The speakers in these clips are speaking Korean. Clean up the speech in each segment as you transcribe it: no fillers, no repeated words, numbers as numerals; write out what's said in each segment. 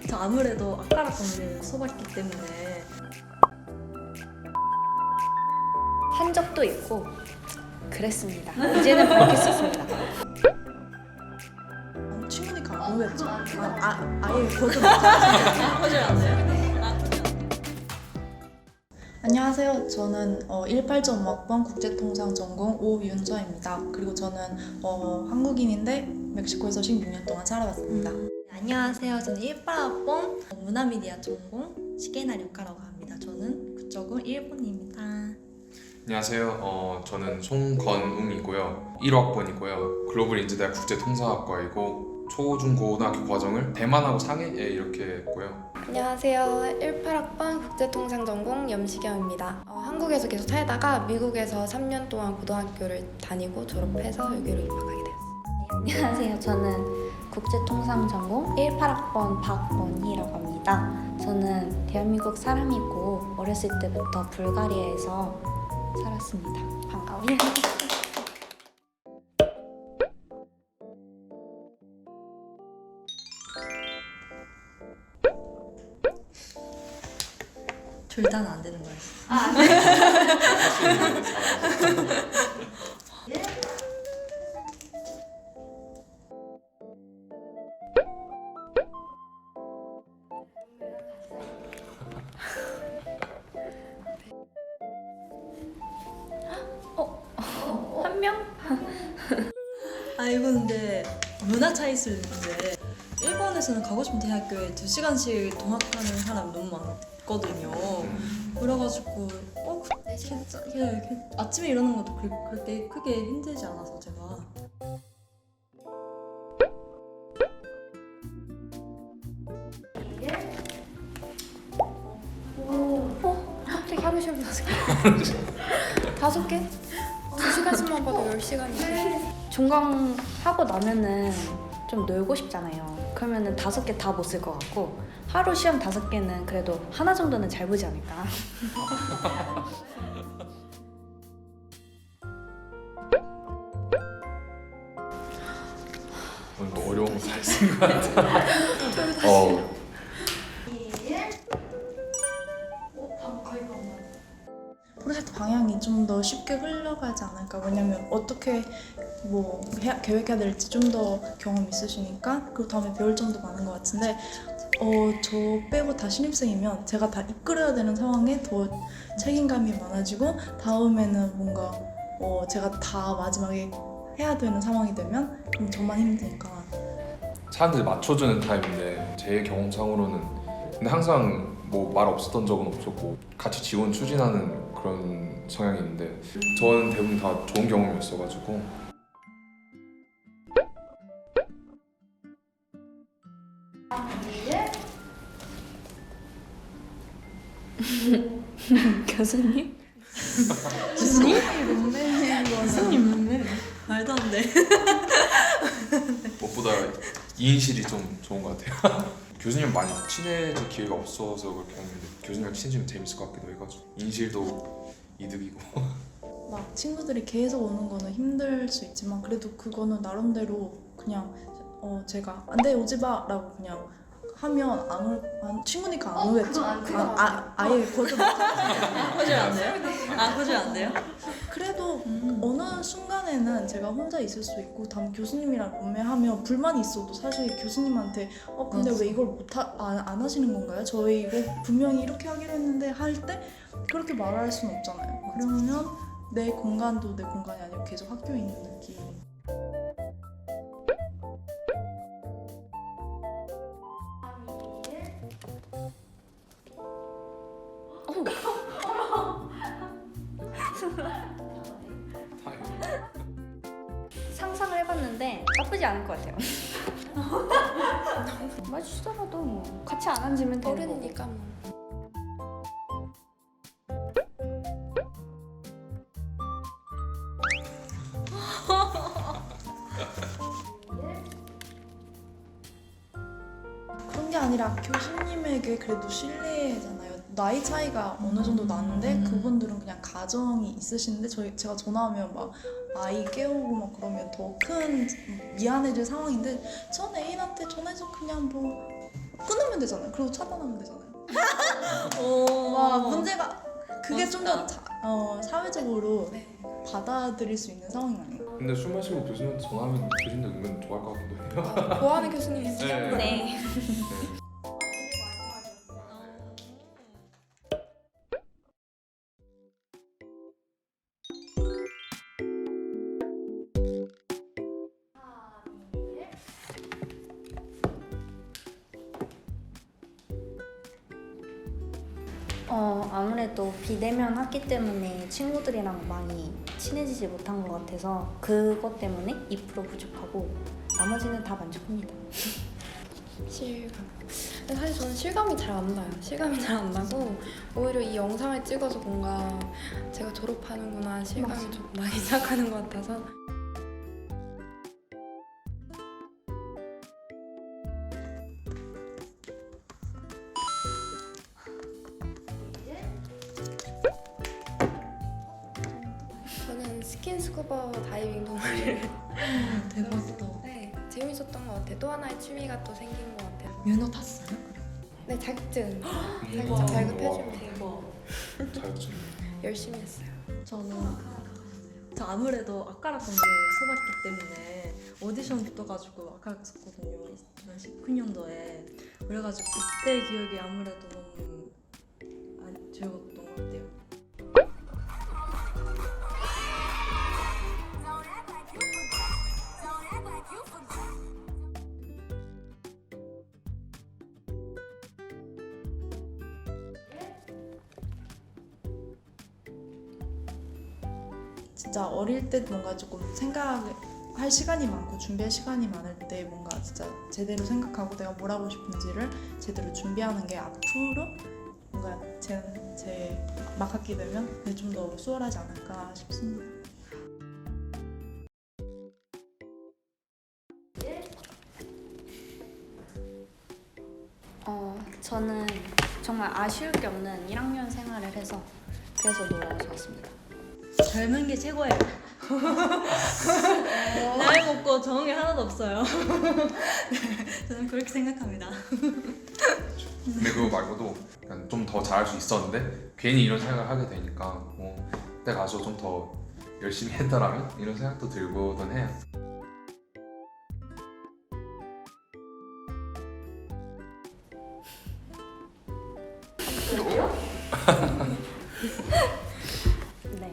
저 아무래도 아까랑 거를 써봤기 때문에 한 적도 있고 그랬습니다. 이제는 밝힐 수 있습니다. 친구니까 안 오겠죠. 아예 거절 못하겠어요. 거절 안 돼요? 안녕하세요. 저는 18.5학번 국제통상 전공 오윤서입니다. 그리고 저는 한국인인데 멕시코에서 16년 동안 살아왔습니다. 안녕하세요. 저는 18학번 문화미디어 전공 시게나 료카라고 합니다. 저는 국적은 일본입니다. 안녕하세요. 저는 송건웅이고요. 1호학번이고요. 글로벌 인지대학 국제통상학과이고 초중고등학교 과정을 대만하고 상해에 이렇게 했고요. 안녕하세요. 18학번 국제통상전공 염시경입니다. 한국에서 계속 살다가 미국에서 3년 동안 고등학교를 다니고 졸업해서 여기로 입학하게 되었어요. 안녕하세요. 저는 국제통상전공 18학번 박원희라고 합니다. 저는 대한민국 사람이고 어렸을 때부터 불가리아에서 살았습니다. 반가워요. 둘 다는 안 되는 거예요. 한 명? 이거 근데 문화 차이 있을 있는데 일본에서는 가고 싶은 대학교에 2시간씩 통학하는 사람 너무 많거든요. 그래가지고 아침에 일어나는 것도 그렇게 크게 힘들지 않아서 제가 갑자기 하루 쉬면 5개? 2시간씩만 봐도 10시간이네. 종강하고 나면은 좀 놀고 싶잖아요. 그러면은 5개 다 못 쓸 것 같고 하루 시험 5개는 그래도 하나 정도는 잘 보지 않을까. 오늘 어려운 거 잘 쓴 것 같아요. 프로젝트 방향이 좀 더 쉽게 흘러가지 않을까. 왜냐면 어떻게 계획해야 될지 좀 더 경험 있으시니까 그 다음에 배울 점도 많은 것 같은데 저 빼고 다 신입생이면 제가 다 이끌어야 되는 상황에 더 책임감이 많아지고 다음에는 뭔가 제가 다 마지막에 해야 되는 상황이 되면 그럼 저만 힘드니까. 사람들이 맞춰주는 타입인데 제 경험상으로는 근데 항상 뭐 말 없었던 적은 없었고 같이 지원 추진하는 그런 성향이 있는데 저는 대부분 다 좋은 경험이었어가지고 교수님? 교수님 말도 안 돼. 무엇보다 이인실이 좀 좋은 것 같아요. 교수님 많이 친해질 기회가 없어서 그렇게 하는데 교수님이랑 친해지면 재밌을 것 같기도 해가지고 인실도 이득이고. 막 친구들이 계속 오는 거는 힘들 수 있지만 그래도 그거는 나름대로 그냥 제가 안 돼 오지 마라고 그냥 하면 친구니까 안 오겠죠. 아예 거절 못하겠어요. 거절 안 돼요? 거절 안 돼요? 그래도 어느 순간에는 제가 혼자 있을 수 있고 다음 교수님이랑 룸메하면 불만이 있어도 사실 교수님한테 근데 왜 이걸 안 하시는 건가요? 저희 이거 분명히 이렇게 하기로 했는데 할 때 그렇게 말할 수는 없잖아요. 그러면 내 공간도 내 공간이 아니고 계속 학교에 있는 느낌. 상상을 해봤는데 나쁘지 않을 것 같아요. 마주치더라도 뭐 같이 안 앉으면 되는 거고. 어른이니까 뭐. 그런 게 아니라 교수님에게 그래도 신뢰잖아요. 나이 차이가 어느 정도 나는데 그분들은 그냥 가정이 있으신데 제가 전화하면 막 아이 깨우고 막 그러면 더 큰 미안해질 상황인데 전 애인한테 전화해서 그냥 뭐 끊으면 되잖아요. 그리고 차단하면 되잖아요. 오. 와 문제가 그게 좀 더 멋있다. 사회적으로 네. 받아들일 수 있는 상황이 아니에요. 근데 술 마시고 교수님한테 전화하면 교수님도 은근 좋아할 것 같기도 해요. 좋아하는 교수님이 있으시죠? 네. 네. 아무래도 비대면 학기 때문에 친구들이랑 많이 친해지지 못한 것 같아서 그것 때문에 2% 부족하고 나머지는 다 만족합니다. 실감. 근데 사실 저는 실감이 잘 안 나요. 실감이 잘 안 나고 오히려 이 영상을 찍어서 뭔가 제가 졸업하는구나 실감이 좀 나기 시작하는 것 같아서. 저는 스킨스쿠버 다이빙 동아리를 대박이다. 네, 재밌었던 것 같아요. 또 하나의 취미가 또 생긴 것 같아요. 면허 탔어요? 네, 자격증 우와. 발급해주면 돼요. 자격증. 열심히 했어요. 저 아무래도 아까락 공부 써봤기 때문에 오디션 붙어가지고 아까락 썼거든요. 2019년도에. 그래가지고 그때 기억이 아무래도 너무 즐거웠던 것 같아요. 진짜 어릴 때 뭔가 조금 생각할 시간이 많고 준비할 시간이 많을 때 뭔가 진짜 제대로 생각하고 내가 뭘 하고 싶은지를 제대로 준비하는 게 앞으로 뭔가 제 막학기 되면 그게 좀 더 수월하지 않을까 싶습니다. 저는 정말 아쉬울 게 없는 1학년 생활을 해서 그래서 놀아서 왔습니다. 젊은 게 최고예요. 나이 먹고 적은 게 하나도 없어요. 저는 그렇게 생각합니다. 근데 그거 말고도 좀 더 잘할 수 있었는데 괜히 이런 생각을 하게 되니까 그때 가서 좀 더 열심히 했더라면 이런 생각도 들고는 해요. 네,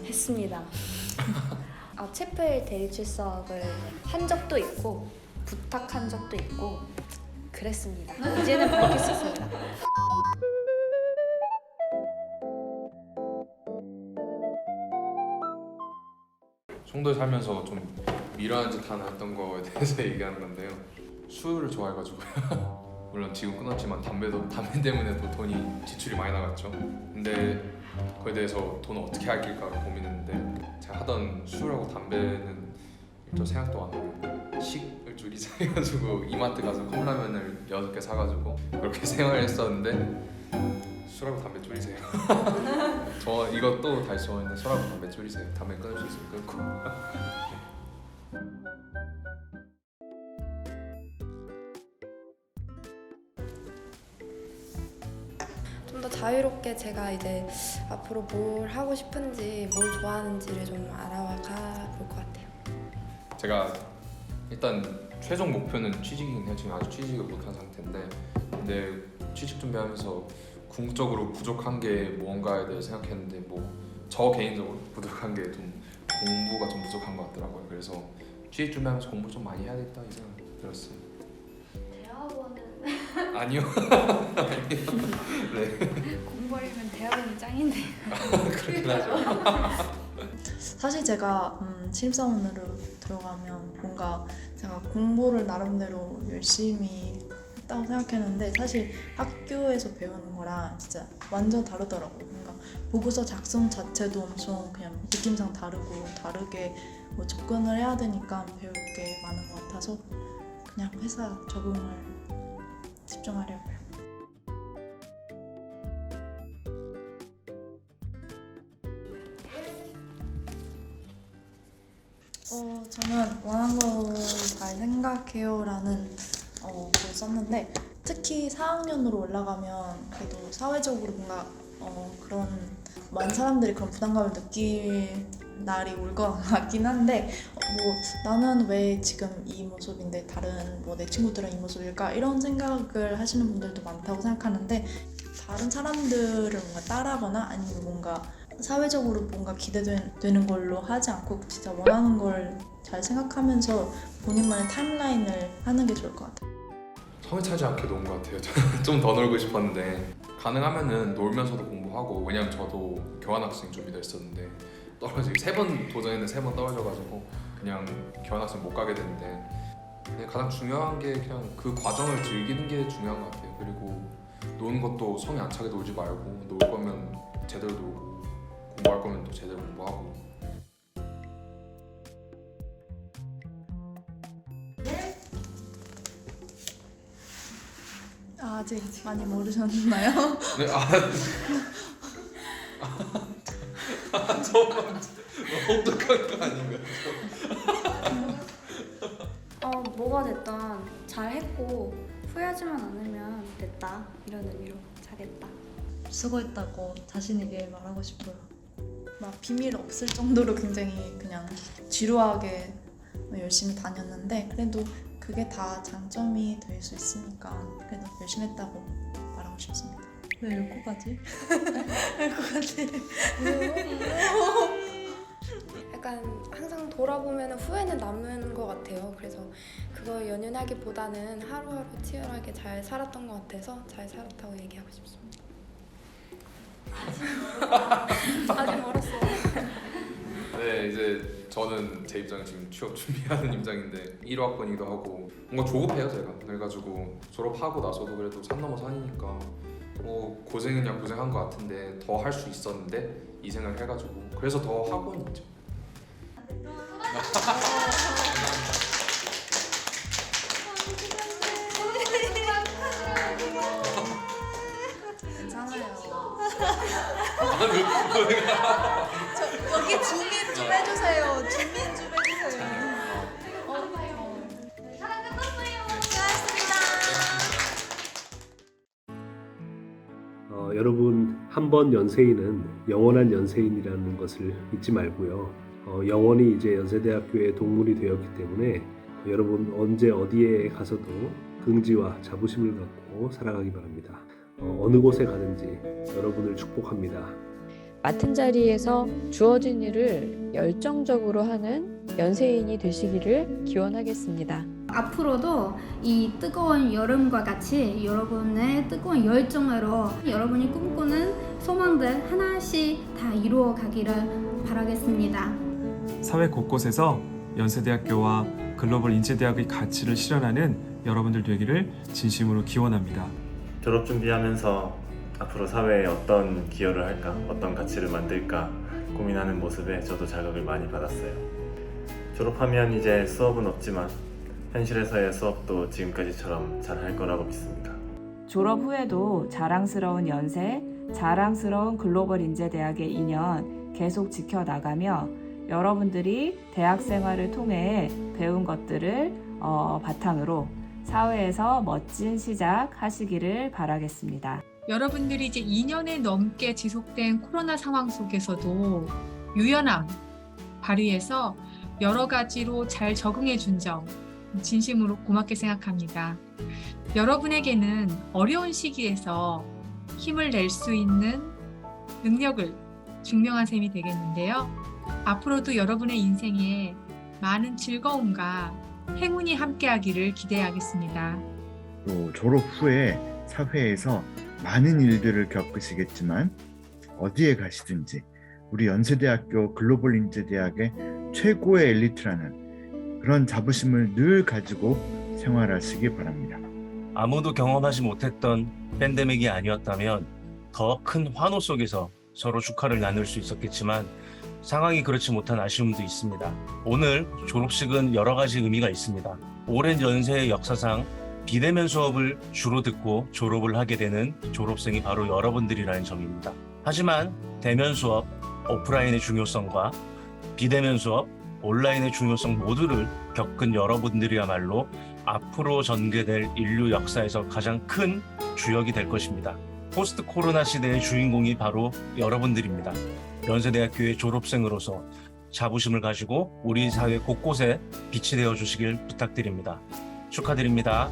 했습니다. 체프일 대리 출석을 한 적도 있고 부탁한 적도 있고 그랬습니다. 이제는 밝힐 수 있습니다. 송도에 살면서 좀 미련한 짓 하나 했던 거에 대해서 얘기하는 건데요. 술을 좋아해가지고요. 물론 지금 끊었지만 담배 때문에도 돈이 지출이 많이 나갔죠. 근데 그에 대해서 돈을 어떻게 아낄까 고민했는데 제가 하던 술하고 담배는 일절 생각도 안 하고 식을 줄이자 해가지고 이마트 가서 컵라면을 6개 사가지고 그렇게 생활했었는데 술하고 담배 줄이세요. 저 이것도 다시 좋아했는데 술하고 담배 줄이세요. 담배 끊을 수 있으면 끊고. 좀 더 자유롭게 제가 이제 앞으로 뭘 하고 싶은지 뭘 좋아하는지를 좀 알아가 볼 것 같아요. 제가 일단 최종 목표는 취직이긴 해요. 지금 아직 취직을 못한 상태인데 근데 취직 준비하면서 궁극적으로 부족한 게 뭔가에 대해 생각했는데 저 개인적으로 부족한 게 좀 공부가 좀 부족한 것 같더라고요. 그래서 취직 준비하면서 공부 좀 많이 해야겠다 이 생각 들었어요. 대학원은 아니요. 네. 공부하려면 대학원이 짱인데. 그렇긴 하죠. 사실 제가 신입사원으로 들어가면 뭔가 제가 공부를 나름대로 열심히 했다고 생각했는데 사실 학교에서 배우는 거랑 진짜 완전 다르더라고요. 뭔가 보고서 작성 자체도 엄청 그냥 느낌상 다르게 접근을 해야 되니까 배울 게 많은 것 같아서 그냥 회사 적응을 집중하려고요. 저는 원하는 걸 잘 생각해요라는 글을 썼는데 특히 4학년으로 올라가면 그래도 사회적으로 뭔가 그런 많은 사람들이 그런 부담감을 느낄 날이 올 것 같긴 한데 뭐 나는 왜 지금 이 모습인데 다른 뭐 내 친구들은 이 모습일까 이런 생각을 하시는 분들도 많다고 생각하는데 다른 사람들을 뭔가 따라하거나 아니면 뭔가 사회적으로 뭔가 기대되는 걸로 하지 않고 진짜 원하는 걸 잘 생각하면서 본인만의 타임라인을 하는 게 좋을 것 같아요. 성에 차지 않게 노는 것 같아요. 저는 좀 더 놀고 싶었는데 가능하면은 놀면서도 공부하고 왜냐면 저도 교환학생 준비도 했었는데 떨어지고 3번 도전했는데 3번 떨어져가지고 그냥 교환학생 못 가게 됐는데 근데 가장 중요한 게 그냥 그 과정을 즐기는 게 중요한 것 같아요. 그리고 노는 것도 성에 안 차게 놀지 말고 놀 거면 제대로 놀고 공부할 거면 또 제대로 공부하고 아직 많이 모르셨나요? 네, 저만 어떡한 거 아닌가요? 뭐가 됐든 잘했고 후회하지만 않으면 됐다 이런 의미로 잘했다. 수고했다고 자신 있게 말하고 싶어요. 막 비밀 없을 정도로 굉장히 그냥 지루하게 열심히 다녔는데 그래도 그게 다 장점이 될 수 있으니까 그래도 열심히 했다고 말하고 싶습니다. 왜 여기까지? 약간 항상 돌아보면 후회는 남는 것 같아요. 그래서 그거 연연하기보다는 하루하루 치열하게 잘 살았던 것 같아서 잘 살았다고 얘기하고 싶습니다. 아직 멀었어요. 네, 이제 저는 제 입장은 지금 취업 준비하는 입장인데 1호학번이기도 하고 뭔가 조급해요 제가. 그래가지고 졸업하고 나서도 그래도 산 넘어 산이니까 뭐 고생이냐 고생한 것 같은데 더 할 수 있었는데 이 생각을 해가지고 그래서 더 하고는 있죠. 괜찮아요. 아, 여기 주민 좀 해주세요. 주민 좀 해주세요. 여러분 한 번 연세인은 영원한 연세인이라는 것을 잊지 말고요. 영원히 이제 연세대학교의 동문이 되었기 때문에 여러분 언제 어디에 가서도 긍지와 자부심을 갖고 살아가기 바랍니다. 어느 곳에 가든지 여러분을 축복합니다. 맡은 자리에서 주어진 일을 열정적으로 하는 연세인이 되시기를 기원하겠습니다. 앞으로도 이 뜨거운 여름과 같이 여러분의 뜨거운 열정으로 여러분이 꿈꾸는 소망들 하나씩 다 이루어 가기를 바라겠습니다. 사회 곳곳에서 연세대학교와 글로벌 인재대학의 가치를 실현하는 여러분들 되기를 진심으로 기원합니다. 졸업 준비하면서 앞으로 사회에 어떤 기여를 할까, 어떤 가치를 만들까 고민하는 모습에 저도 자극을 많이 받았어요. 졸업하면 이제 수업은 없지만 현실에서의 수업도 지금까지처럼 잘 할 거라고 믿습니다. 졸업 후에도 자랑스러운 연세, 자랑스러운 글로벌 인재대학의 인연 계속 지켜나가며 여러분들이 대학 생활을 통해 배운 것들을 바탕으로 사회에서 멋진 시작 하시기를 바라겠습니다. 여러분들이 이제 2년에 넘게 지속된 코로나 상황 속에서도 유연함 발휘해서 여러 가지로 잘 적응해 준 점 진심으로 고맙게 생각합니다. 여러분에게는 어려운 시기에서 힘을 낼 수 있는 능력을 증명한 셈이 되겠는데요. 앞으로도 여러분의 인생에 많은 즐거움과 행운이 함께하기를 기대하겠습니다. 또 졸업 후에 사회에서 많은 일들을 겪으시겠지만 어디에 가시든지 우리 연세대학교 글로벌 인재대학의 최고의 엘리트라는 그런 자부심을 늘 가지고 생활하시기 바랍니다. 아무도 경험하지 못했던 팬데믹이 아니었다면 더 큰 환호 속에서 서로 축하를 나눌 수 있었겠지만 상황이 그렇지 못한 아쉬움도 있습니다. 오늘 졸업식은 여러 가지 의미가 있습니다. 오랜 연세의 역사상 비대면 수업을 주로 듣고 졸업을 하게 되는 졸업생이 바로 여러분들이라는 점입니다. 하지만 대면 수업, 오프라인의 중요성과 비대면 수업, 온라인의 중요성 모두를 겪은 여러분들이야말로 앞으로 전개될 인류 역사에서 가장 큰 주역이 될 것입니다. 포스트 코로나 시대의 주인공이 바로 여러분들입니다. 연세대학교의 졸업생으로서 자부심을 가지고 우리 사회 곳곳에 빛이 되어 주시길 부탁드립니다. 축하드립니다.